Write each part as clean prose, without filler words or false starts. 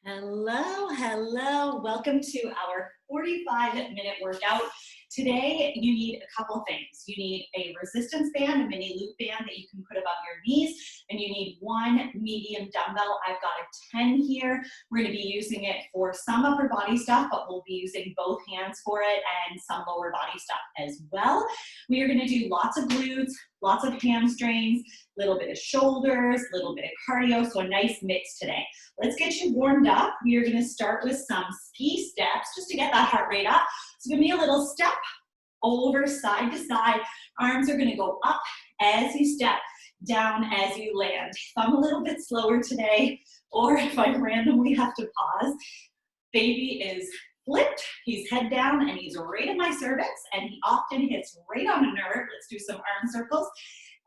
Hello, hello. Welcome to our 45-minute workout. Today, you need a couple things. You need a resistance band, a mini loop band that you can put above your knees, and you need one medium dumbbell. I've got a 10 here. We're going to be using it for some upper body stuff, but we'll be using both hands for it and some lower body stuff as well. We are going to do lots of glutes, lots of hamstrings, a little bit of shoulders, a little bit of cardio, so a nice mix today. Let's get you warmed up. We are going to start with some ski steps just to get that heart rate up. So give me a little step over side to side. Arms are going to go up as you step, down as you land. If I'm a little bit slower today, or if I randomly have to pause, baby is flipped, he's head down, and he's right in my cervix, and he often hits right on a nerve. Let's do some arm circles.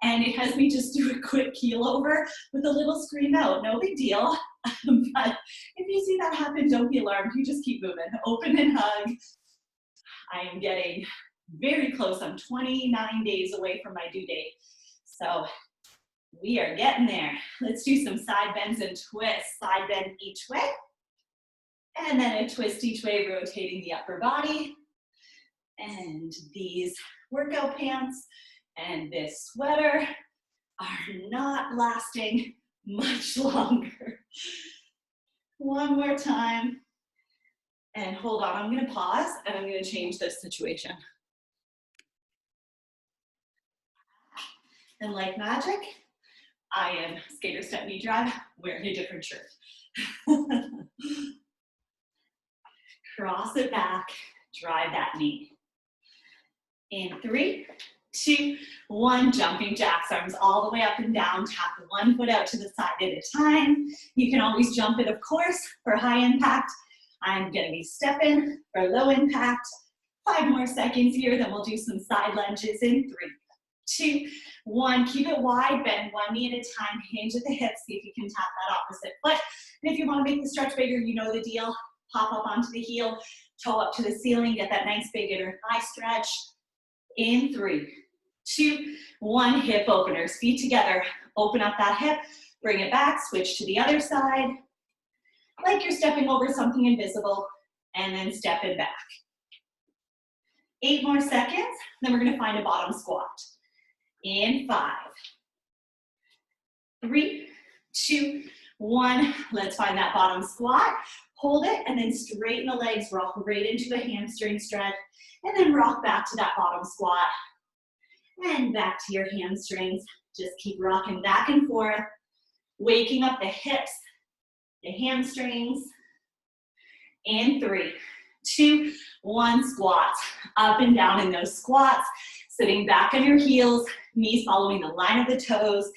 And it has me just do a quick keel over with a little scream out. No big deal. But if you see that happen, don't be alarmed. You just keep moving. Open and hug. I am getting very close. I'm 29 days away from my due date. So we are getting there. Let's do some side bends and twists. Side bend each way. And then a twist each way, rotating the upper body. And these workout pants and this sweater are not lasting much longer. One more time. And hold on, I'm gonna pause and I'm gonna change this situation. And like magic, I am skater step knee drive wearing a different shirt. Cross it back, drive that knee. In 3, 2, 1, jumping jacks, arms all the way up and down, tap one foot out to the side at a time. You can always jump it, of course, for high impact. I'm gonna be stepping for low impact. 5 more seconds here, then we'll do some side lunges in 3, 2, 1. Keep it wide, bend one knee at a time, hinge at the hips, see if you can tap that opposite foot. And if you wanna make the stretch bigger, you know the deal. Pop up onto the heel, toe up to the ceiling, get that nice big inner thigh stretch. In 3, 2, 1, hip openers, feet together. Open up that hip, bring it back, switch to the other side. Like you're stepping over something invisible, and then step it back. 8 more seconds, then we're gonna find a bottom squat. In 5, 3, 2, 1, let's find that bottom squat. Hold it, and then straighten the legs, rock right into a hamstring stretch, and then rock back to that bottom squat, and back to your hamstrings. Just keep rocking back and forth, waking up the hips, the hamstrings. In 3, 2, 1, squats. Up and down in those squats, sitting back on your heels, knees following the line of the toes,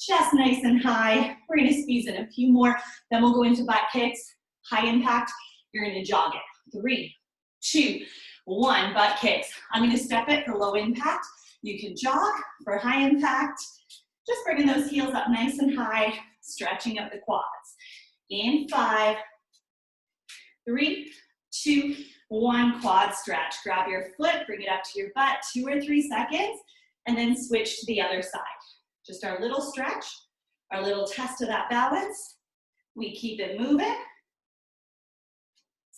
chest nice and high. We're gonna squeeze in a few more, then we'll go into butt kicks. High impact, you're gonna jog it. 3, 2, 1, butt kicks. I'm gonna step it for low impact. You can jog for high impact. Just bringing those heels up nice and high, stretching up the quads. In 5, 3, 2, 1, quad stretch. Grab your foot, bring it up to your butt, 2 or 3 seconds, and then switch to the other side. Just our little stretch, our little test of that balance. We keep it moving.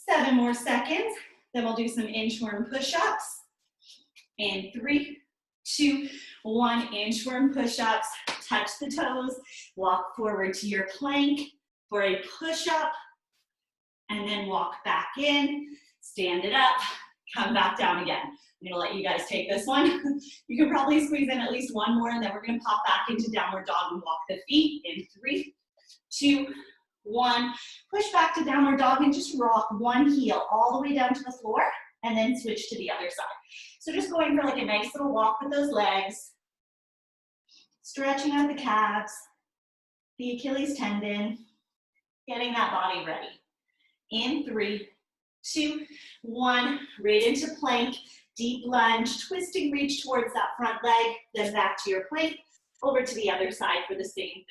7 more seconds, then we'll do some inchworm push-ups. In 3, 2, 1, inchworm push-ups. Touch the toes, walk forward to your plank for a push-up, and then walk back in, stand it up, come back down again. I'm gonna let you guys take this one. You can probably squeeze in at least one more, and then we're gonna pop back into downward dog and walk the feet. In 3, 2, 1, push back to downward dog and just rock one heel all the way down to the floor, and then switch to the other side. So just going for like a nice little walk with those legs, stretching out the calves, the Achilles tendon, getting that body ready. In 3, 2, 1, right into plank, deep lunge, twisting reach towards that front leg, then back to your plank, over to the other side for the same thing.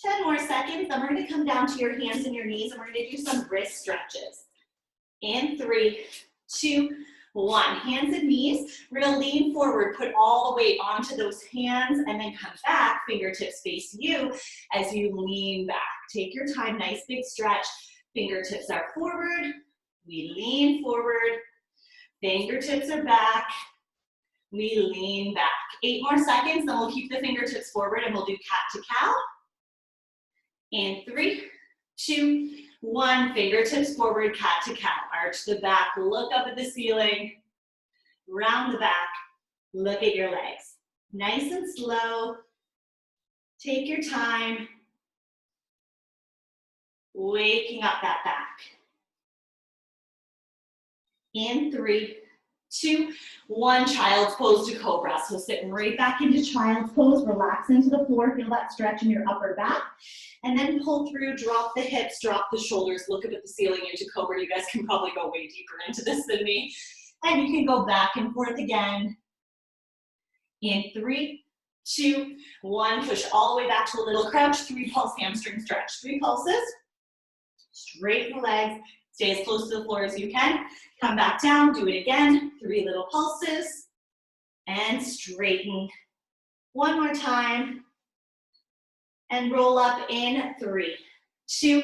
10 more seconds, then we're gonna come down to your hands and your knees, and we're gonna do some wrist stretches. In 3, 2, 1. Hands and knees. We're gonna lean forward, put all the weight onto those hands, and then come back, fingertips face you as you lean back. Take your time, nice big stretch. Fingertips are forward. We lean forward. Fingertips are back. We lean back. 8 more seconds, then we'll keep the fingertips forward and we'll do cat to cow. And 3, 2, 1. Fingertips forward, cat to cow. Arch the back, look up at the ceiling. Round the back, look at your legs. Nice and slow. Take your time. Waking up that back. In 3, 2, 1, child's pose to cobra. So sit right back into child's pose, relax into the floor, feel that stretch in your upper back, and then pull through, drop the hips, drop the shoulders, look up at the ceiling into cobra. You guys can probably go way deeper into this than me. And you can go back and forth again. In 3, 2, 1, push all the way back to a little crouch, 3 pulse hamstring stretch. 3 pulses, straighten the legs, stay as close to the floor as you can. Come back down, do it again. 3 little pulses, and straighten. 1 more time, and roll up in 3, 2,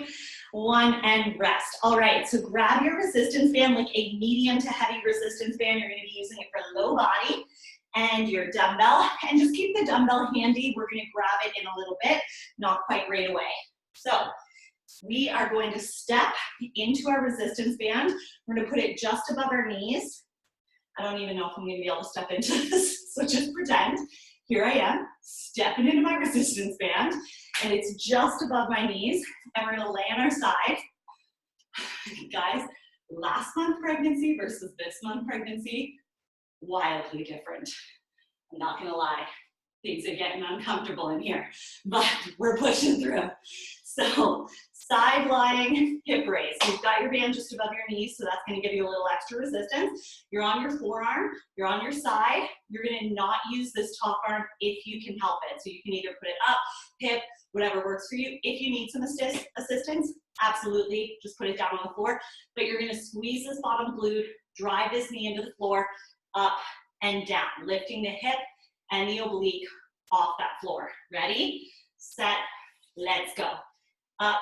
1, and rest. All right, so grab your resistance band, like a medium to heavy resistance band. You're gonna be using it for low body, and your dumbbell, and just keep the dumbbell handy. We're gonna grab it in a little bit, not quite right away. So we are going to step into our resistance band. We're gonna put it just above our knees. I don't even know if I'm gonna be able to step into this, so just pretend. Here I am, stepping into my resistance band, and it's just above my knees, and we're gonna lay on our side. Guys, last month pregnancy versus this month pregnancy, wildly different. I'm not gonna lie, things are getting uncomfortable in here, but we're pushing through. So, side lying hip raise. You've got your band just above your knees, so that's gonna give you a little extra resistance. You're on your forearm, you're on your side. You're gonna not use this top arm if you can help it. So you can either put it up, hip, whatever works for you. If you need some assistance, absolutely, just put it down on the floor. But you're gonna squeeze this bottom glute, drive this knee into the floor, up and down, lifting the hip and the oblique off that floor. Ready, set, let's go. Up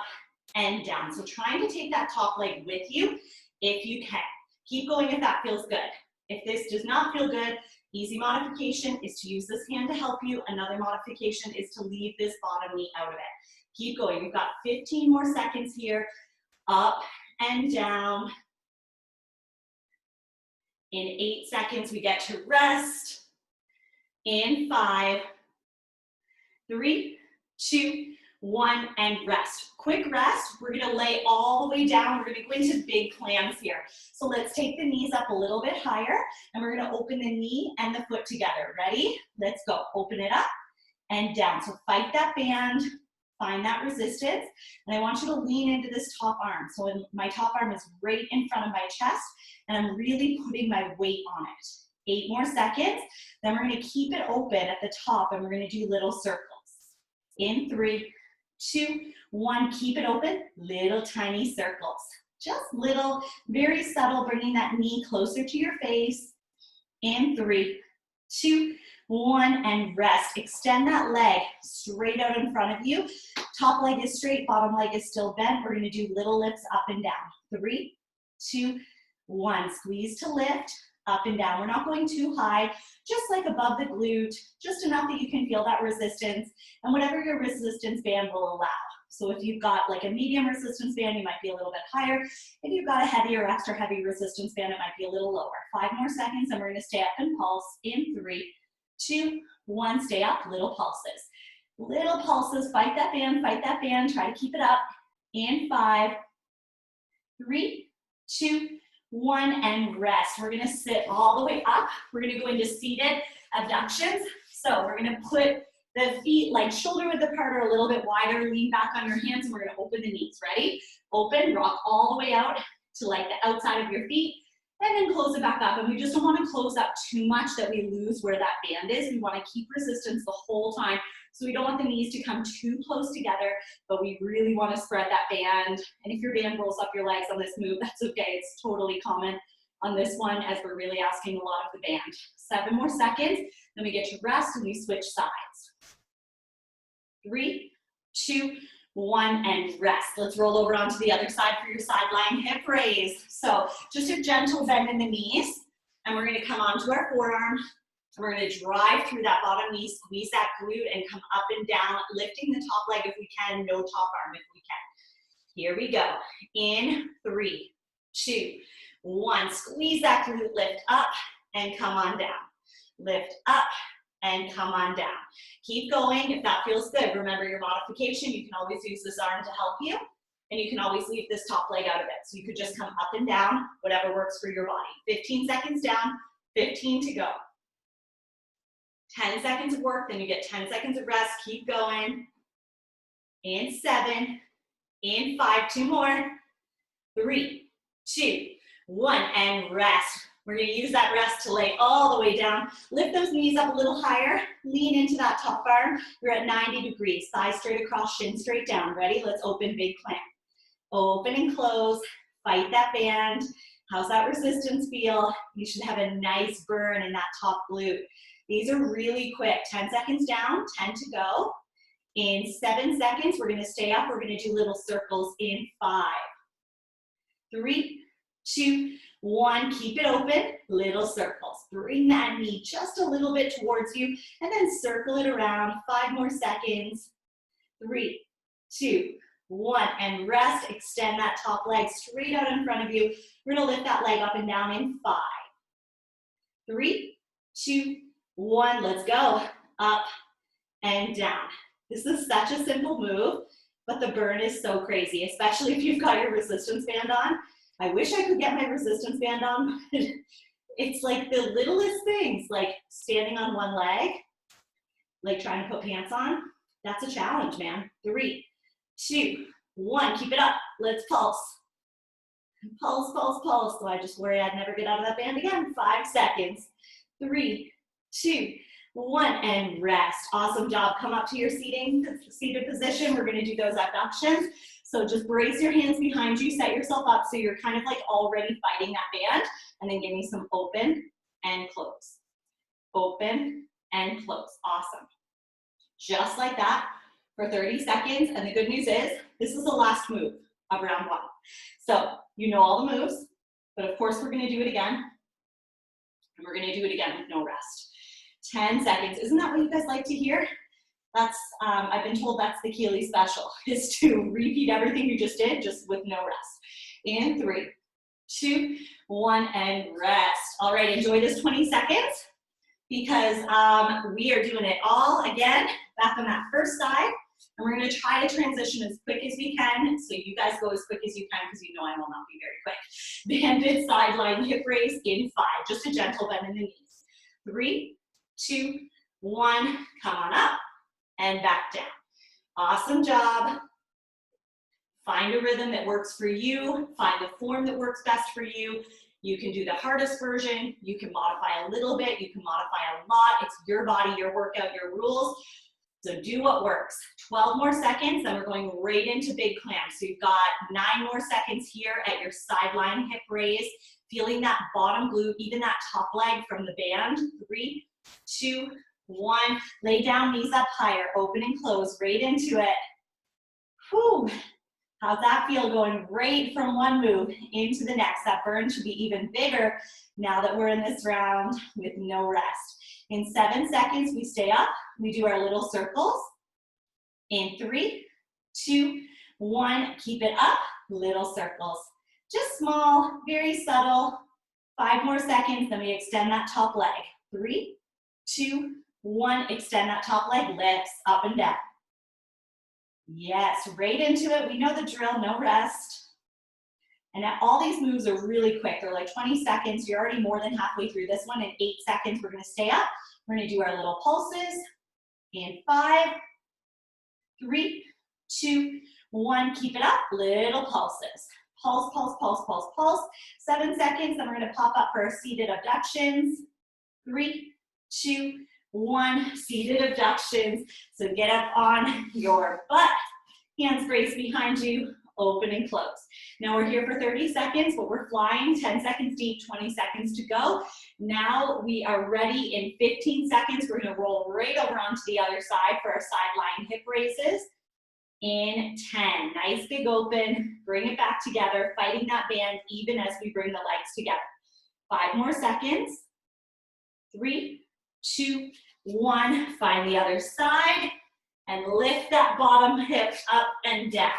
and down. So trying to take that top leg with you if you can. Keep going if that feels good. If this does not feel good, easy modification is to use this hand to help you. Another modification is to leave this bottom knee out of it. Keep going. We've got 15 more seconds here. Up and down. In 8 seconds, we get to rest. In 5, 3, 2, 1, and rest. Quick rest. We're gonna lay all the way down. We're gonna go into big plans here. So let's take the knees up a little bit higher, and we're gonna open the knee and the foot together. Ready? Let's go. Open it up and down. So fight that band, find that resistance, and I want you to lean into this top arm. So my top arm is right in front of my chest, and I'm really putting my weight on it. 8 more seconds. Then we're gonna keep it open at the top, and we're gonna do little circles. In 3, 2, 1, keep it open, little tiny circles. Just little, very subtle, bringing that knee closer to your face. In 3, 2, 1, and rest. Extend that leg straight out in front of you. Top leg is straight, bottom leg is still bent. We're gonna do little lifts up and down. 3, 2, 1, squeeze to lift, up and down. We're not going too high, just like above the glute, just enough that you can feel that resistance, and whatever your resistance band will allow. So if you've got like a medium resistance band, you might be a little bit higher. If you've got a heavy or extra heavy resistance band, it might be a little lower. 5 more seconds, and we're gonna stay up and pulse. In 3, 2, 1, stay up, little pulses. Little pulses, fight that band, try to keep it up. In 5, 3, 2, 1, and rest. We're gonna sit all the way up. We're gonna go into seated abductions. So we're gonna put the feet like shoulder width apart or a little bit wider, lean back on your hands, and we're gonna open the knees. Ready? Open, rock all the way out to like the outside of your feet, and then close it back up. And we just don't wanna close up too much that we lose where that band is. We wanna keep resistance the whole time. So we don't want the knees to come too close together, but we really want to spread that band. And if your band rolls up your legs on this move, that's okay. It's totally common. on this one as we're really asking a lot of the band. 7 more seconds, then we get to rest and we switch sides. 3, 2, 1, and rest. Let's roll over onto the other side for your sideline hip raise. So just a gentle bend in the knees, and we're gonna come onto our forearm, and we're gonna drive through that bottom knee, squeeze that glute, and come up and down, lifting the top leg if we can, no top arm if we can. Here we go. In 3, 2, 1. Squeeze that glute, lift up, and come on down. Lift up, and come on down. Keep going if that feels good. Remember your modification, you can always use this arm to help you, and you can always leave this top leg out of it. So you could just come up and down, whatever works for your body. 15 seconds down, 15 to go. 10 seconds of work, then you get 10 seconds of rest. Keep going. In 7, in 5, 2 more. 3, 2, 1, and rest. We're gonna use that rest to lay all the way down. Lift those knees up a little higher. Lean into that top arm. You're at 90 degrees. Thighs straight across, shin straight down. Ready? Let's open, big plank. Open and close. Fight that band. How's that resistance feel? You should have a nice burn in that top glute. These are really quick. 10 seconds down, 10 to go. In 7 seconds, we're gonna stay up. We're gonna do little circles in 5, 3, 2, 1, keep it open, little circles. Bring that knee just a little bit towards you and then circle it around. 5 more seconds. 3, 2, 1, and rest. Extend that top leg straight out in front of you. We're gonna lift that leg up and down in 5, 3, 2, 1, let's go. Up and down. This is such a simple move, but the burn is so crazy, especially if you've got your resistance band on. I wish I could get my resistance band on, but it's like the littlest things, like standing on one leg, like trying to put pants on. That's a challenge, man. 3, 2, 1, keep it up. Let's pulse. Pulse, pulse, pulse. So I just worry I'd never get out of that band again. 5 seconds. 3, 2, 1, and rest. Awesome job. Come up to your seated position. We're gonna do those abductions. So just brace your hands behind you, set yourself up so you're kind of like already fighting that band, and then give me some open and close. Open and close. Awesome. Just like that for 30 seconds. And the good news is this is the last move of round 1. So you know all the moves, but of course we're gonna do it again. And we're gonna do it again with no rest. 10 seconds. Isn't that what you guys like to hear? That's, I've been told that's the Keely special, is to repeat everything you just did, just with no rest. In 3, 2, 1, and rest. All right, enjoy this 20 seconds because we are doing it all again, back on that first side. And we're gonna try to transition as quick as we can. So you guys go as quick as you can because you know I will not be very quick. Banded sideline hip raise in 5, just a gentle bend in the knees. 3, 2, 1, come on up. And back down. Awesome job. Find a rhythm that works for you. Find the form that works best for you. You can do the hardest version. You can modify a little bit. You can modify a lot. It's your body, your workout, your rules. So do what works. 12 more seconds, then we're going right into big clamps. So you've got 9 more seconds here at your sideline hip raise. Feeling that bottom glute, even that top leg from the band. 3, 2, 1, lay down, knees up higher, open and close, right into it. Whew. How's that feel going right from one move into the next? That burn should be even bigger now that we're in this round with no rest. In 7 seconds, we stay up, we do our little circles. In 3, 2, 1, keep it up, little circles. Just small, very subtle. 5 more seconds, then we extend that top leg. 3, 2, 1, extend that top leg, lifts up and down. Yes, right into it. We know the drill, no rest. And all these moves are really quick. They're like 20 seconds. You're already more than halfway through this one. In 8 seconds, we're gonna stay up. We're gonna do our little pulses. In 5, 3, 2, 1, keep it up, little pulses. Pulse, pulse, pulse, pulse, pulse. 7 seconds, then we're gonna pop up for our seated abductions. 3, 2, 1, seated abductions. So get up on your butt, hands braced behind you, open and close. Now we're here for 30 seconds, but we're flying, 10 seconds deep, 20 seconds to go. Now we are ready in 15 seconds. We're gonna roll right over onto the other side for our side lying hip raises. In 10, nice big open, bring it back together, fighting that band even as we bring the legs together. 5 more seconds. 3, 2, 1, find the other side and lift that bottom hip up and down.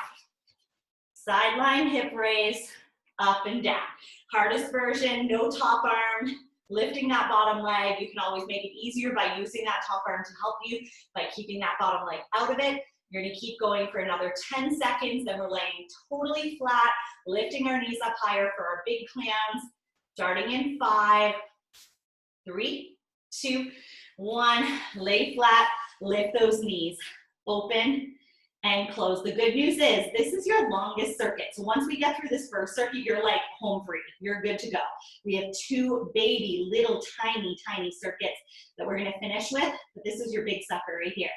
Side lying hip raise, up and down. Hardest version, no top arm, lifting that bottom leg. You can always make it easier by using that top arm to help you by keeping that bottom leg out of it. You're gonna keep going for another 10 seconds, then we're laying totally flat, lifting our knees up higher for our big clams. Starting in 5, 3, 2, 1, lay flat, lift those knees, open and close. The good news is this is your longest circuit. So once we get through this first circuit, you're like home free, you're good to go. We have 2 baby, little tiny circuits that we're gonna finish with, but this is your big sucker right here.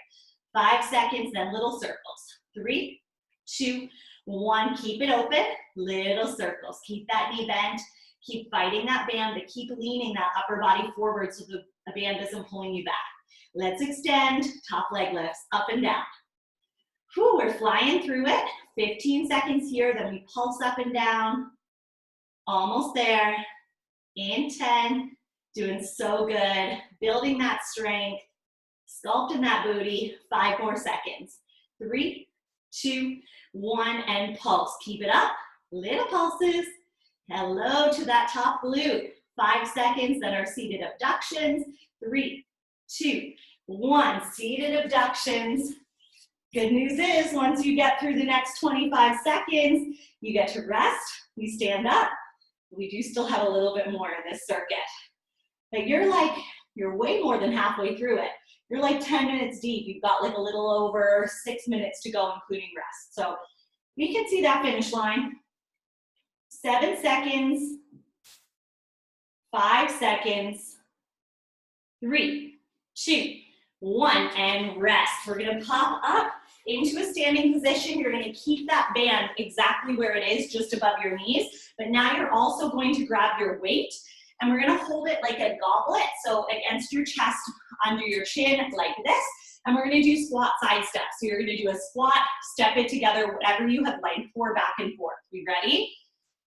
5 seconds, then little circles. 3, 2, 1, keep it open, little circles. Keep that knee bent, keep fighting that band, but keep leaning that upper body forward so the band isn't pulling you back. Let's extend, top leg lifts, up and down. Whew, we're flying through it. 15 seconds here, then we pulse up and down. Almost there. In 10, doing so good. Building that strength. Sculpting that booty, 5 more seconds. 3, 2, 1, and pulse. Keep it up, little pulses. Hello to that top glute. 5 seconds, then our seated abductions. 3, 2, 1, seated abductions. Good news is once you get through the next 25 seconds, you get to rest, we stand up. We do still have a little bit more in this circuit. But you're way more than halfway through it. You're like 10 minutes deep. You've got like a little over 6 minutes to go, including rest. So we can see that finish line. 7 seconds, 5 seconds, 3, 2, 1, and rest. We're gonna pop up into a standing position. You're gonna keep that band exactly where it is, just above your knees, but now you're also going to grab your weight and we're gonna hold it like a goblet, so against your chest, under your chin, like this, and we're gonna do squat side steps. So you're gonna do a squat, step it together, whatever you have length for, back and forth. We ready?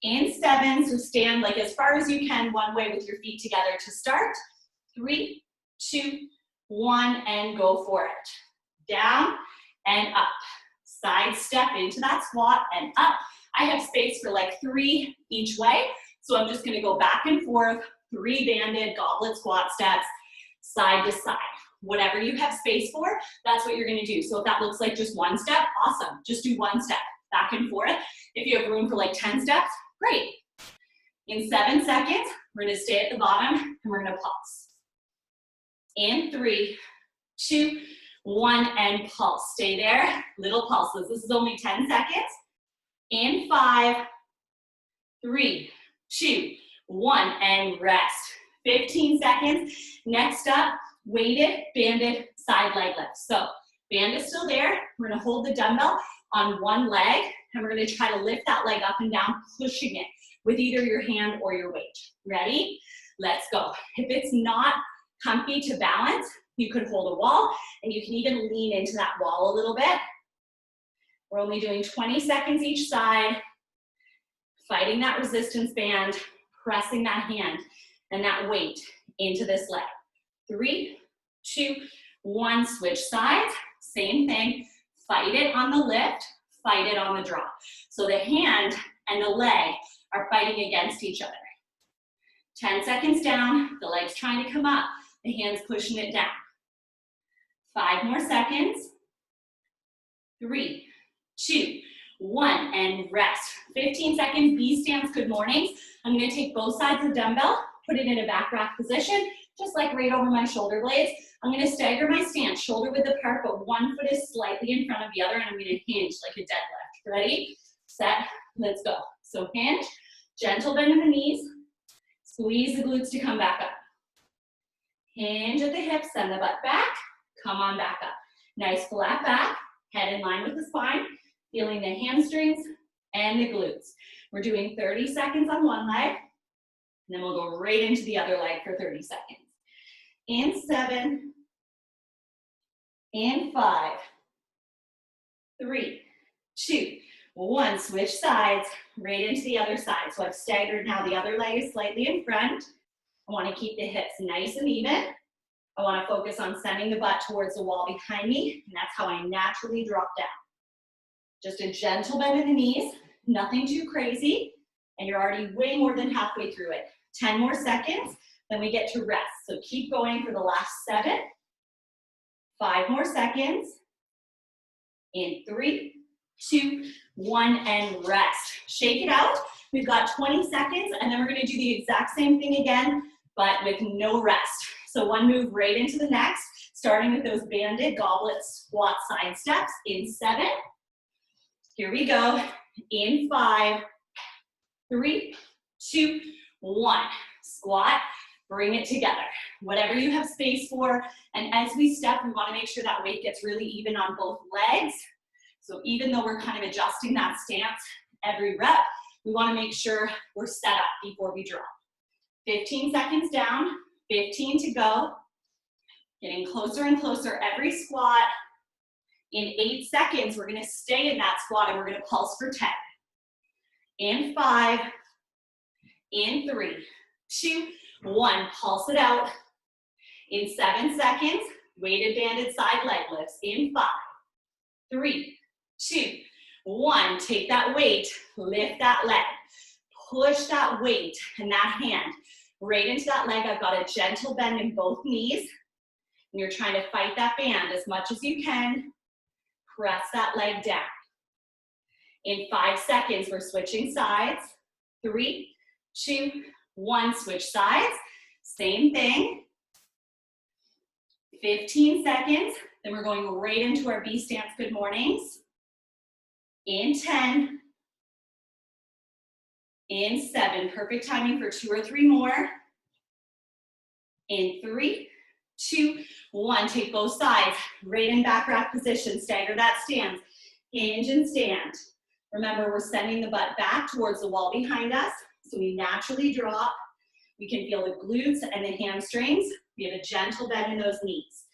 In 7, so stand like as far as you can, one way with your feet together to start. 3, 2, 1, and go for it. Down and up. Side step into that squat and up. I have space for like 3 each way, so I'm just gonna go back and forth, 3 banded goblet squat steps, side to side. Whatever you have space for, that's what you're gonna do. So if that looks like just 1 step, awesome. Just do 1 step, back and forth. If you have room for like 10 steps, great. In 7 seconds, we're gonna stay at the bottom and we're gonna pulse. In 3, 2, 1, and pulse. Stay there, little pulses. This is only 10 seconds. In 5, 3, 2, 1, and rest. 15 seconds. Next up, weighted, banded, side leg lifts. So band is still there. We're gonna hold the dumbbell on one leg, and we're gonna try to lift that leg up and down, pushing it with either your hand or your weight. Ready? Let's go. If it's not comfy to balance, you could hold a wall, and you can even lean into that wall a little bit. We're only doing 20 seconds each side, fighting that resistance band, pressing that hand and that weight into this leg. 3, 2, 1, switch sides, same thing. Fight it on the lift, fight it on the drop. So the hand and the leg are fighting against each other. 10 seconds down, the leg's trying to come up, the hand's pushing it down. 5 more seconds. 3, 2, 1, and rest. 15 seconds, B stance, good mornings. I'm gonna take both sides of the dumbbell, put it in a back rack position, just like right over my shoulder blades. I'm gonna stagger my stance, shoulder width apart, but one foot is slightly in front of the other, and I'm gonna hinge like a deadlift. Ready, set, let's go. So hinge, gentle bend in the knees, squeeze the glutes to come back up. Hinge at the hips, send the butt back, come on back up. Nice flat back, head in line with the spine, feeling the hamstrings, and the glutes. We're doing 30 seconds on one leg, and then we'll go right into the other leg for 30 seconds. In 7, in 5, 3, 2, 1. Switch sides, right into the other side. So I've staggered now. The other leg is slightly in front. I want to keep the hips nice and even. I want to focus on sending the butt towards the wall behind me, and that's how I naturally drop down. Just a gentle bend in the knees, nothing too crazy, and you're already way more than halfway through it. 10 more seconds, then we get to rest. So keep going for the last 7. 5 more seconds. In 3, 2, 1, and rest. Shake it out. We've got 20 seconds, and then we're gonna do the exact same thing again, but with no rest. So one move right into the next, starting with those banded goblet squat side steps in 7. Here we go. In 5, 3, 2, 1. Squat, bring it together. Whatever you have space for, and as we step, we wanna make sure that weight gets really even on both legs. So even though we're kind of adjusting that stance every rep, we wanna make sure we're set up before we drop. 15 seconds down, 15 to go. Getting closer and closer every squat. In 8 seconds, we're gonna stay in that squat and we're gonna pulse for 10. In 5, in 3, 2, 1, pulse it out. In 7 seconds, weighted banded side leg lifts. In 5, 3, 2, 1, take that weight, lift that leg, push that weight and that hand right into that leg. I've got a gentle bend in both knees, and you're trying to fight that band as much as you can. Press that leg down. In 5 seconds, we're switching sides. 3, 2, 1, switch sides. Same thing. 15 seconds, then we're going right into our B stance good mornings. In 10, in 7, perfect timing for 2 or 3 more. In 3, 2, 1, take both sides, right in back rack position, stagger that stance, hinge and stand. Remember, we're sending the butt back towards the wall behind us, so we naturally drop. We can feel the glutes and the hamstrings. We have a gentle bend in those knees.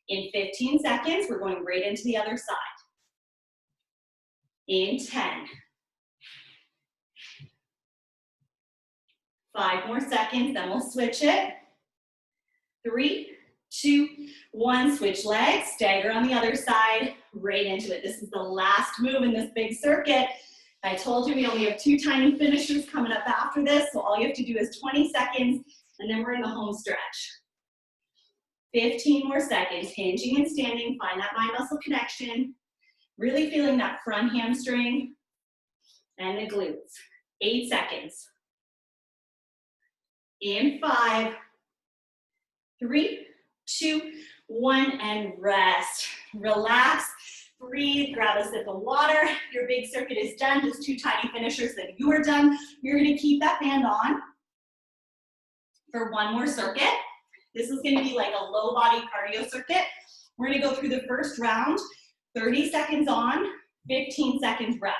In 15 seconds, we're going right into the other side. In 10. 5 more seconds, then we'll switch it. 3, 2, 1, switch legs, stagger on the other side, right into it. This is the last move in this big circuit. I told you we only have 2 tiny finishers coming up after this, so all you have to do is 20 seconds, and then we're in the home stretch. 15 more seconds, hinging and standing, find that mind-muscle connection, really feeling that front hamstring and the glutes. 8 seconds. In 5, 3, 2, 1, and rest. Relax, breathe, grab a sip of water. Your big circuit is done, just 2 tiny finishers, then you are done. You're gonna keep that band on for 1 more circuit. This is gonna be like a low body cardio circuit. We're gonna go through the first round, 30 seconds on, 15 seconds rest.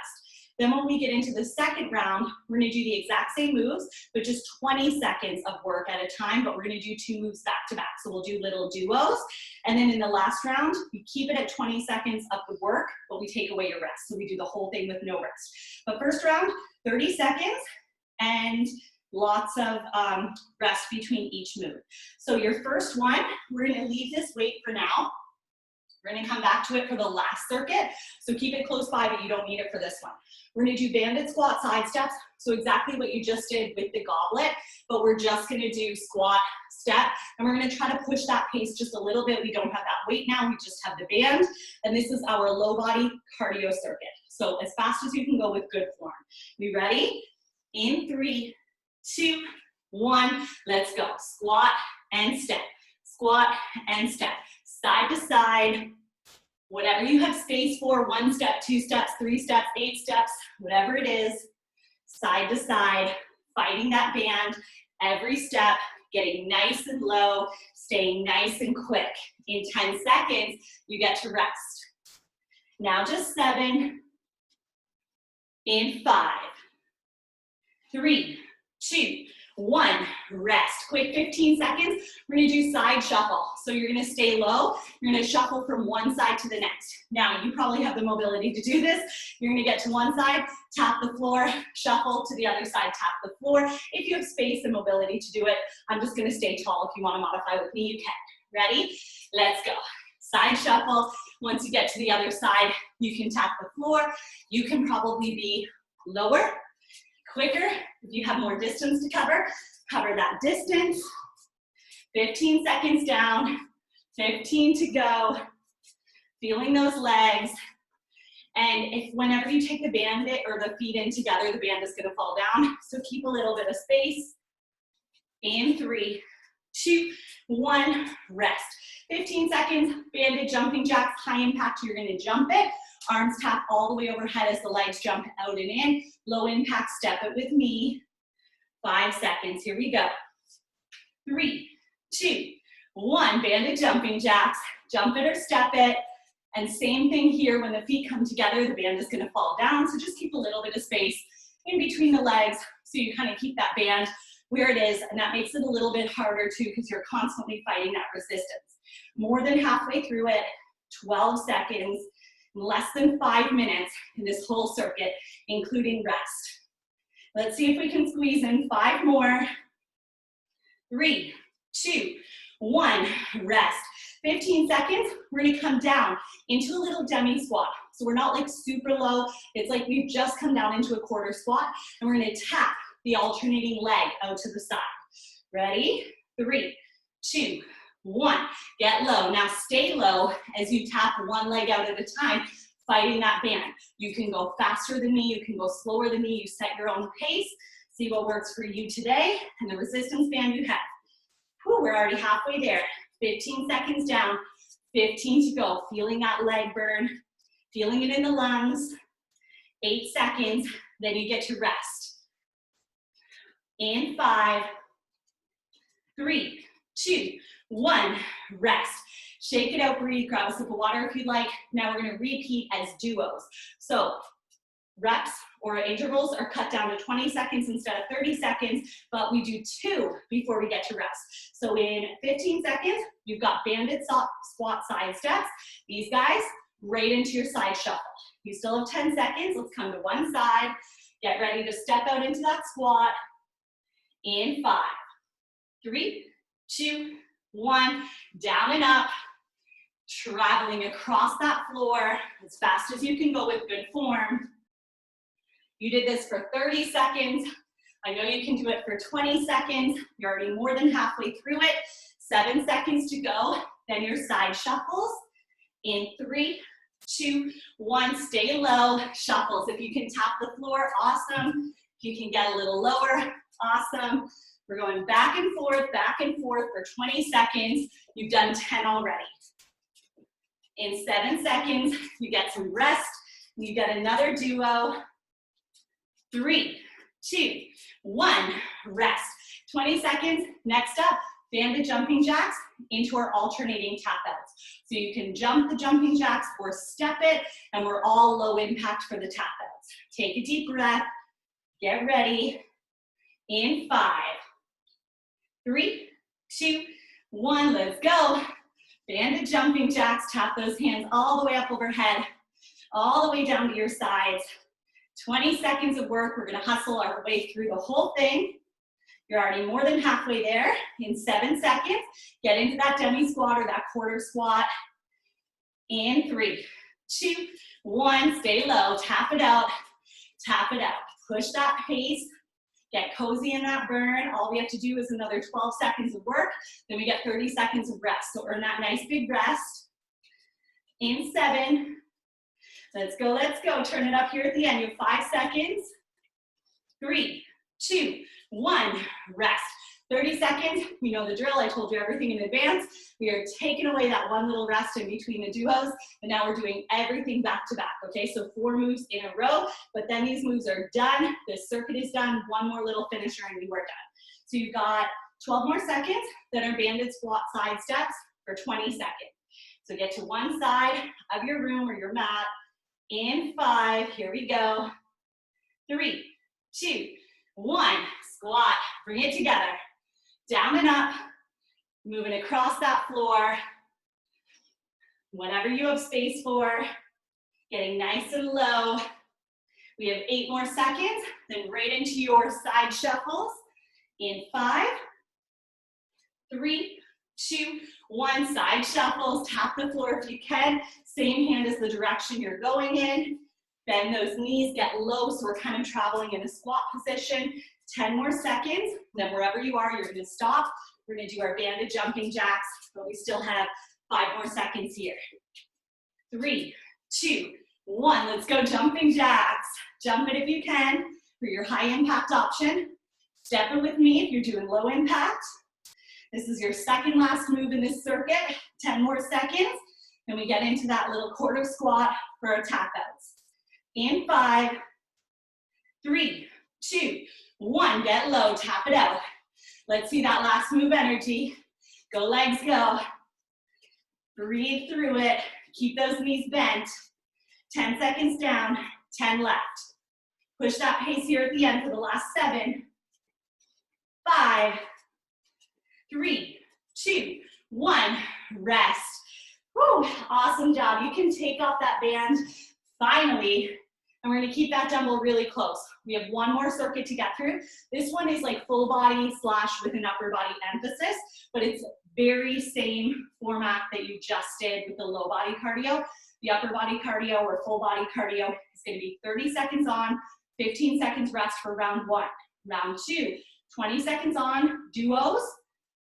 Then when we get into the second round, we're gonna do the exact same moves, but just 20 seconds of work at a time, but we're gonna do 2 moves back to back. So we'll do little duos. And then in the last round, we keep it at 20 seconds of the work, but we take away your rest. So we do the whole thing with no rest. But first round, 30 seconds and lots of rest between each move. So your first one, we're gonna leave this weight for now. We're gonna come back to it for the last circuit. So keep it close by, but you don't need it for this one. We're gonna do banded squat side steps. So exactly what you just did with the goblet, but we're just gonna do squat, step, and we're gonna try to push that pace just a little bit. We don't have that weight now, we just have the band. And this is our low body cardio circuit. So as fast as you can go with good form. We ready? In 3, 2, 1, let's go. Squat and step, squat and step. Side to side, whatever you have space for, 1 step, 2 steps, 3 steps, 8 steps, whatever it is, side to side, fighting that band, every step, getting nice and low, staying nice and quick. In 10 seconds, you get to rest. Now just 7, In 5, 3, 2, 1, rest. Quick 15 seconds. We're gonna do side shuffle. So you're gonna stay low. You're gonna shuffle from one side to the next. Now, you probably have the mobility to do this. You're gonna get to one side, tap the floor, shuffle to the other side, tap the floor. If you have space and mobility to do it, I'm just gonna stay tall. If you wanna modify with me, you can. Ready? Let's go. Side shuffle. Once you get to the other side, you can tap the floor. You can probably be lower, quicker. If you have more distance to cover, cover that distance. 15 seconds down, 15 to go. Feeling those legs. And if whenever you take the band or the feet in together, the band is gonna fall down. So keep a little bit of space. In 3, 2, 1, rest. 15 seconds, banded jumping jacks, high impact, you're gonna jump it. Arms tap all the way overhead as the legs jump out and in. Low impact, step it with me. 5 seconds, here we go. 3, 2, 1, banded jumping jacks. Jump it or step it. And same thing here, when the feet come together, the band is gonna fall down. So just keep a little bit of space in between the legs so you kind of keep that band where it is, and that makes it a little bit harder too because you're constantly fighting that resistance. More than halfway through it, 12 seconds, less than 5 minutes in this whole circuit, including rest. Let's see if we can squeeze in 5 more. 3, 2, 1, rest. 15 seconds, we're gonna come down into a little demi squat. So we're not like super low, it's like we've just come down into a quarter squat, and we're gonna tap the alternating leg out to the side. Ready? 3, 2, 1. Get low. Now stay low as you tap one leg out at a time, fighting that band. You can go faster than me, you can go slower than me, you set your own pace, see what works for you today, and the resistance band you have. Whew, we're already halfway there. 15 seconds down, 15 to go. Feeling that leg burn, feeling it in the lungs. 8 seconds, then you get to rest. In 5, 3, 2, 1, rest. Shake it out, breathe, grab a sip of water if you'd like. Now we're gonna repeat as duos. So reps or intervals are cut down to 20 seconds instead of 30 seconds, but we do 2 before we get to rest. So in 15 seconds, you've got banded squat side steps. These guys, right into your side shuffle. You still have 10 seconds. Let's come to one side. Get ready to step out into that squat. In 5, 3, 2, 1, down and up, traveling across that floor as fast as you can go with good form. You did this for 30 seconds. I know you can do it for 20 seconds. You're already more than halfway through it. 7 seconds to go. Then your side shuffles. In 3, 2, 1, stay low, shuffles. If you can tap the floor, awesome. If you can get a little lower, awesome. We're going back and forth for 20 seconds. You've done 10 already. In 7 seconds, you get some rest. You get another duo. 3, 2, 1, rest. 20 seconds. Next up, banded jumping jacks into our alternating tap outs. So you can jump the jumping jacks or step it, and we're all low impact for the tap outs. Take a deep breath. Get ready. In 5, 3, 2, 1, let's go. Banded jumping jacks, tap those hands all the way up overhead, all the way down to your sides. 20 seconds of work. We're gonna hustle our way through the whole thing. You're already more than halfway there. In 7 seconds, get into that demi squat or that quarter squat. In 3, 2, 1, stay low, tap it out, tap it out. Push that pace. Get cozy in that burn. All we have to do is another 12 seconds of work. Then we get 30 seconds of rest. So earn that nice big rest. In 7. Let's go, let's go. Turn it up here at the end. You have 5 seconds. 3, 2, 1, rest. 30 seconds, you know the drill. I told you everything in advance. We are taking away that one little rest in between the duos, and now we're doing everything back to back, okay? So 4 moves in a row, but then these moves are done. This circuit is done. One more little finisher and we are done. So you've got 12 more seconds that are banded squat side steps for 20 seconds. So get to one side of your room or your mat. In 5, here we go. 3, 2, 1. Squat, bring it together. Down and up, moving across that floor. Whatever you have space for, getting nice and low. We have 8 more seconds, then right into your side shuffles. In 5, 3, 2, 1. Side shuffles, tap the floor if you can. Same hand as the direction you're going in. Bend those knees, get low, so we're kind of traveling in a squat position. 10 more seconds, then wherever you are, you're gonna stop. We're gonna do our banded jumping jacks, but we still have 5 more seconds here. 3, 2, 1. Let's go jumping jacks. Jump it if you can for your high impact option. Step it with me if you're doing low impact. This is your second last move in this circuit. 10 more seconds. Then we get into that little quarter squat for our tap outs. In 5, 3, 2, 1. Get low, tap it out. Let's see that last move energy. Go legs, go. Breathe through it. Keep those knees bent. 10 seconds down, 10 left. Push that pace here at the end for the last 7, 5, 3, 2, 1. Rest. Whew, awesome job. You can take off that band finally, and we're gonna keep that dumbbell really close. We have 1 more circuit to get through. This one is like full body / with an upper body emphasis, but it's very same format that you just did with the low body cardio. The upper body cardio or full body cardio is gonna be 30 seconds on, 15 seconds rest for round 1. Round 2, 20 seconds on, duos.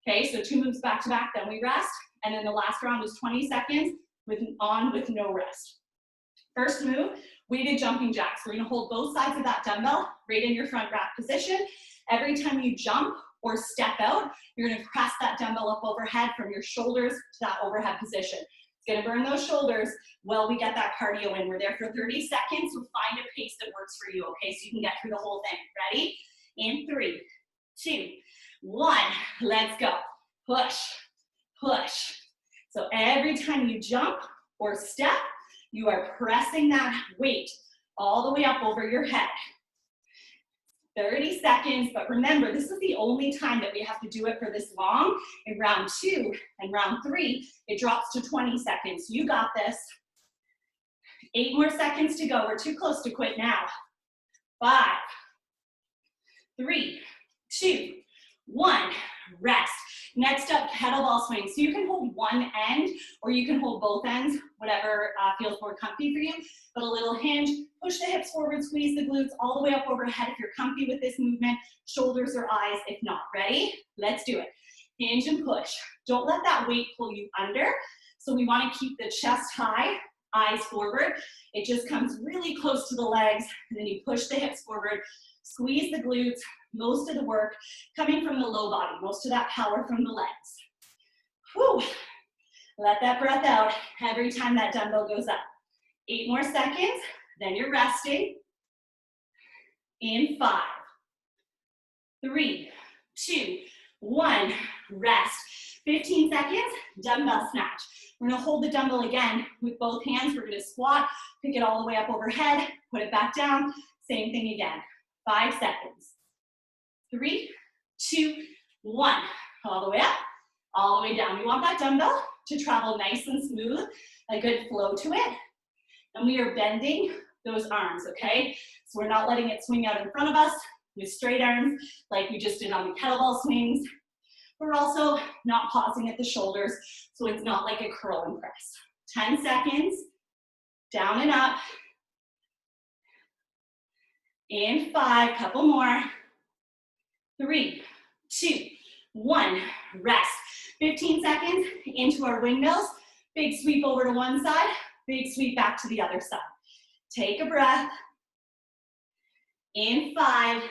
Okay, so 2 moves back to back, then we rest. And then the last round is 20 seconds with no rest. First move, weighted jumping jacks. We're gonna hold both sides of that dumbbell right in your front rack position. Every time you jump or step out, you're gonna press that dumbbell up overhead from your shoulders to that overhead position. It's gonna burn those shoulders while we get that cardio in. We're there for 30 seconds, so find a pace that works for you, okay? So you can get through the whole thing. Ready? In 3, 2, 1. Let's go. Push, push. So every time you jump or step, you are pressing that weight all the way up over your head. 30 seconds, but remember, this is the only time that we have to do it for this long. In round 2 and round 3, it drops to 20 seconds. You got this. 8 more seconds to go. We're too close to quit now. 5, 3, 2, 1. Rest. Next up, kettlebell swings. So you can hold one end or you can hold both ends, whatever feels more comfy for you. But a little hinge, push the hips forward, squeeze the glutes all the way up overhead if you're comfy with this movement, shoulders or eyes if not. Ready? Let's do it. Hinge and push. Don't let that weight pull you under. So we want to keep the chest high, eyes forward. It just comes really close to the legs, and then you push the hips forward, squeeze the glutes, most of the work coming from the low body, most of that power from the legs. Whew. Let that breath out every time that dumbbell goes up. 8 more seconds, then you're resting. In 5, 3, 2, 1, rest. 15 seconds, dumbbell snatch. We're gonna hold the dumbbell again with both hands. We're gonna squat, pick it all the way up overhead, put it back down, same thing again. 5 seconds. 3, 2, 1. All the way up, all the way down. We want that dumbbell to travel nice and smooth, a good flow to it. And we are bending those arms, okay? So we're not letting it swing out in front of us with straight arms like we just did on the kettlebell swings. We're also not pausing at the shoulders, so it's not like a curl and press. 10 seconds, down and up. In 5, couple more. 3, 2, 1, rest. 15 seconds into our windmills. Big sweep over to one side, big sweep back to the other side. Take a breath. In 5,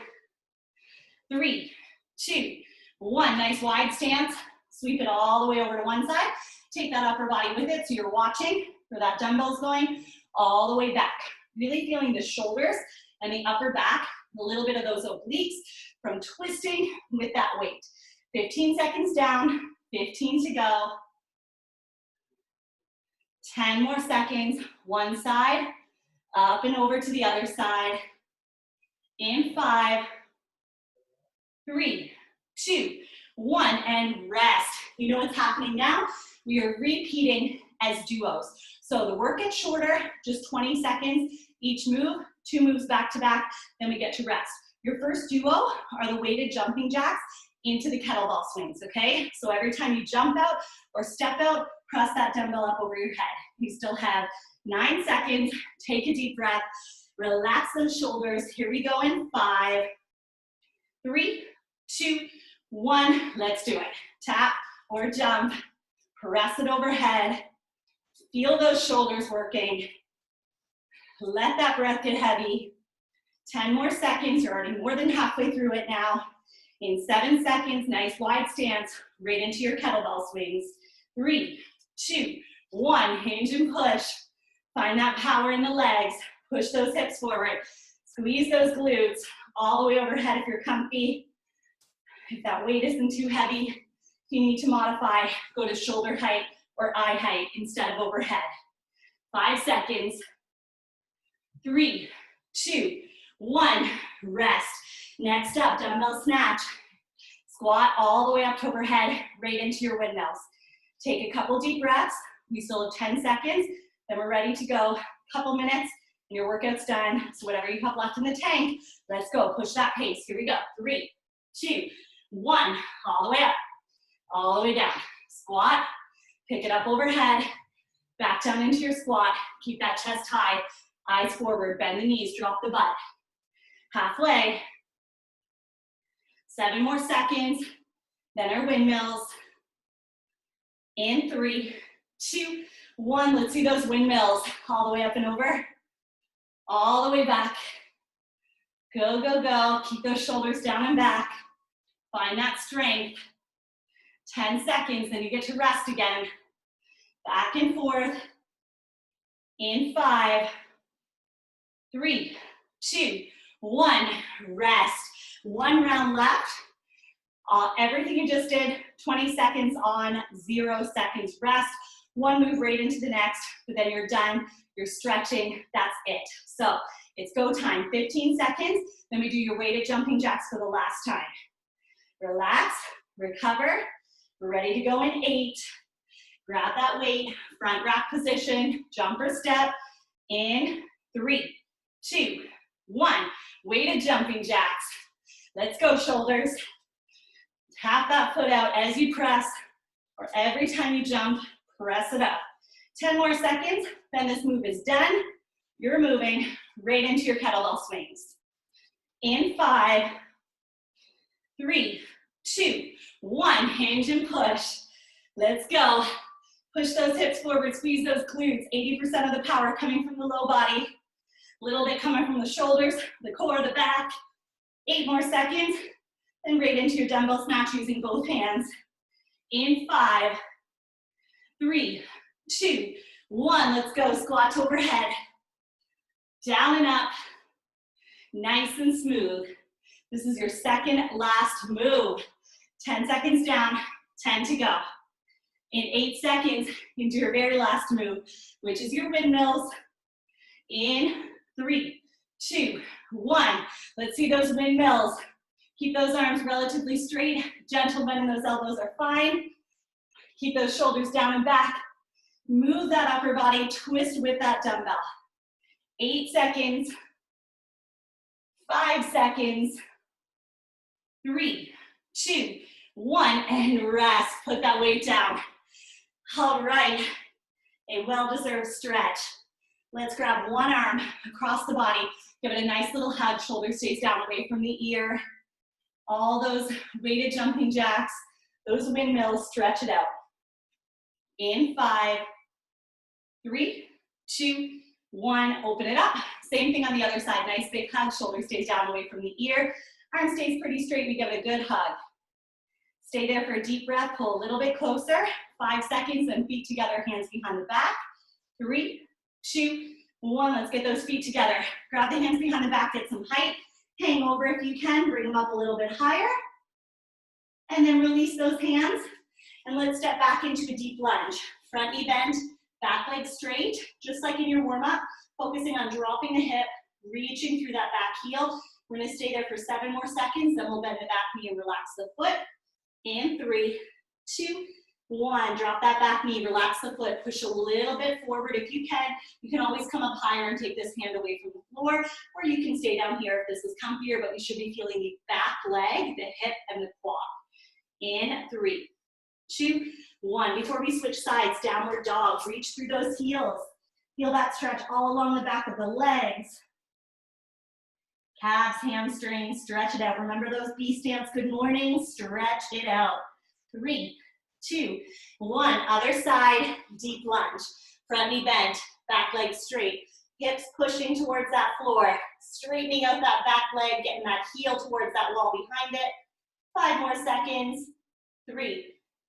3, 2, 1. Nice wide stance. Sweep it all the way over to one side. Take that upper body with it so you're watching where that dumbbell's going all the way back. Really feeling the shoulders and the upper back, a little bit of those obliques from twisting with that weight. 15 seconds down, 15 to go. 10 more seconds, one side, up and over to the other side. In 5, 3, 2, 1, and rest. You know what's happening now? We are repeating as duos. So the work gets shorter, just 20 seconds each move, 2 moves back to back, then we get to rest. Your first duo are the weighted jumping jacks into the kettlebell swings, okay? So every time you jump out or step out, press that dumbbell up over your head. You still have 9 seconds. Take a deep breath. Relax those shoulders. Here we go in 5, 3, 2, 1. Let's do it. Tap or jump. Press it overhead. Feel those shoulders working. Let that breath get heavy. 10 more seconds. You're already more than halfway through it now. In 7 seconds, nice wide stance, right into your kettlebell swings. 3, 2, 1. Hinge and push. Find that power in the legs. Push those hips forward. Squeeze those glutes all the way overhead if you're comfy. If that weight isn't too heavy, if you need to modify, go to shoulder height or eye height instead of overhead. 5 seconds. 3, 2, 1. Rest. Next up, dumbbell snatch. Squat all the way up to overhead, right into your windmills. Take a couple deep breaths. We still have 10 seconds. Then we're ready to go. Couple minutes, and your workout's done. So whatever you have left in the tank, let's go. Push that pace. Here we go. 3, 2, 1. All the way up. All the way down. Squat. Pick it up overhead. Back down into your squat. Keep that chest high. Eyes forward. Bend the knees. Drop the butt. Halfway. 7 more seconds. Then our windmills. In 3, 2, 1. Let's see those windmills. All the way up and over. All the way back. Go, go, go. Keep those shoulders down and back. Find that strength. 10 seconds, then you get to rest again. Back and forth. In 5, 3, 2, 1. Rest. 1 round left. Everything you just did, 20 seconds on, 0 seconds rest. 1 move right into the next, but then you're done. You're stretching. That's it. So it's go time. 15 seconds. Then we do your weighted jumping jacks for the last time. Relax. Recover. We're ready to go in 8. Grab that weight. Front rack position. Jump or step. In 3, 2, 1. Weighted jumping jacks. Let's go, shoulders. Tap that foot out as you press, or every time you jump, press it up. 10 more seconds, then this move is done. You're moving right into your kettlebell swings. In 5, 3, 2, 1. Hinge and push. Let's go. Push those hips forward, squeeze those glutes. 80% of the power coming from the low body. A little bit coming from the shoulders, the core, the back. 8 more seconds, and right into your dumbbell snatch using both hands. In 5, 3, 2, 1. Let's go. Squat to overhead. Down and up. Nice and smooth. This is your second last move. 10 seconds down, 10 to go. In 8 seconds, you do your very last move, which is your windmills. In 3, 2, 1. Let's see those windmills. Keep those arms relatively straight. Gentle bend in those elbows are fine. Keep those shoulders down and back. Move that upper body, twist with that dumbbell. 8 seconds. 5 seconds. 3, 2, 1, and rest. Put that weight down. All right, a well-deserved stretch. Let's grab one arm across the body. Give it a nice little hug. Shoulder stays down away from the ear. All those weighted jumping jacks, those windmills, stretch it out. In 5, 3, 2, 1, open it up. Same thing on the other side. Nice big hug. Shoulder stays down away from the ear. Arm stays pretty straight. We give it a good hug. Stay there for a deep breath. Pull a little bit closer. 5 seconds, then feet together, hands behind the back. 3, 2, 1. Let's get those feet together. Grab the hands behind the back, get some height. Hang over if you can. Bring them up a little bit higher. And then release those hands. And let's step back into a deep lunge. Front knee bend, back leg straight, just like in your warm-up. Focusing on dropping the hip, reaching through that back heel. We're gonna stay there for 7 more seconds, then we'll bend the back knee and relax the foot. In 3, 2, 1. Drop that back knee, relax the foot, push a little bit forward if you can. You can always come up higher and take this hand away from the floor, or you can stay down here if this is comfier, but you should be feeling the back leg, the hip, and the quad. In 3, 2, 1. Before we switch sides, downward dog. Reach through those heels. Feel that stretch all along the back of the legs. Calves, hamstrings, stretch it out. Remember those B stance, good morning, stretch it out. 3, 2, 1. Other side, deep lunge. Front knee bent, back leg straight. Hips pushing towards that floor. Straightening out that back leg, getting that heel towards that wall behind it. 5 more seconds. 3,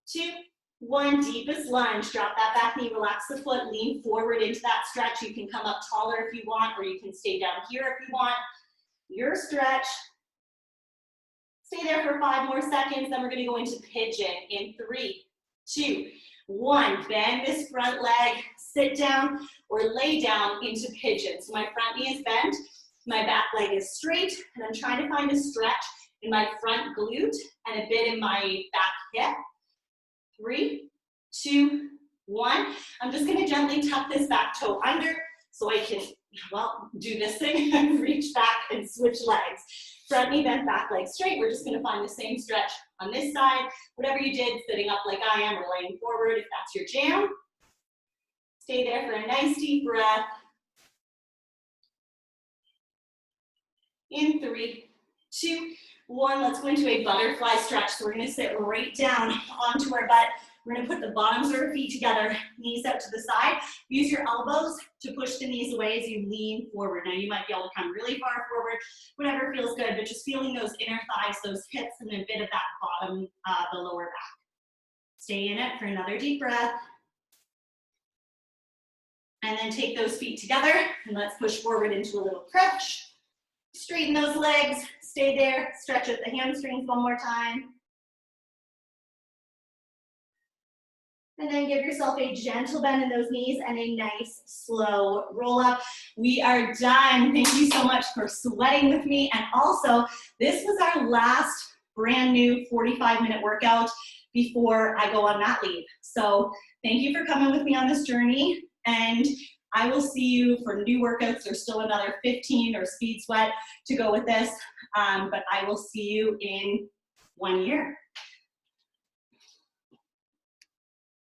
2, 1. Deepest lunge. Drop that back knee, relax the foot, lean forward into that stretch. You can come up taller if you want, or you can stay down here if you want. Your stretch. Stay there for 5 more seconds, then we're gonna go into pigeon in 3, 2, 1. Bend this front leg, sit down or lay down into pigeon. So my front knee is bent, my back leg is straight, and I'm trying to find a stretch in my front glute and a bit in my back hip. 3, 2, 1. I'm just gonna gently tuck this back toe under so I can, well, do this thing and reach back and switch legs. Front knee bent, back leg straight. We're just gonna find the same stretch on this side. Whatever you did, sitting up like I am or laying forward, if that's your jam. Stay there for a nice deep breath. In 3, 2, 1. Let's go into a butterfly stretch. So we're gonna sit right down onto our butt. We're gonna put the bottoms of our feet together, knees out to the side. Use your elbows to push the knees away as you lean forward. Now you might be able to come really far forward, whatever feels good, but just feeling those inner thighs, those hips, and a bit of that bottom, the lower back. Stay in it for another deep breath. And then take those feet together, and let's push forward into a little crunch. Straighten those legs, stay there, stretch out the hamstrings one more time. And then give yourself a gentle bend in those knees and a nice slow roll up. We are done. Thank you so much for sweating with me. And also, this was our last brand new 45-minute workout before I go on mat leave. So thank you for coming with me on this journey. And I will see you for new workouts. There's still another 15 or speed sweat to go with this. But I will see you in 1 year.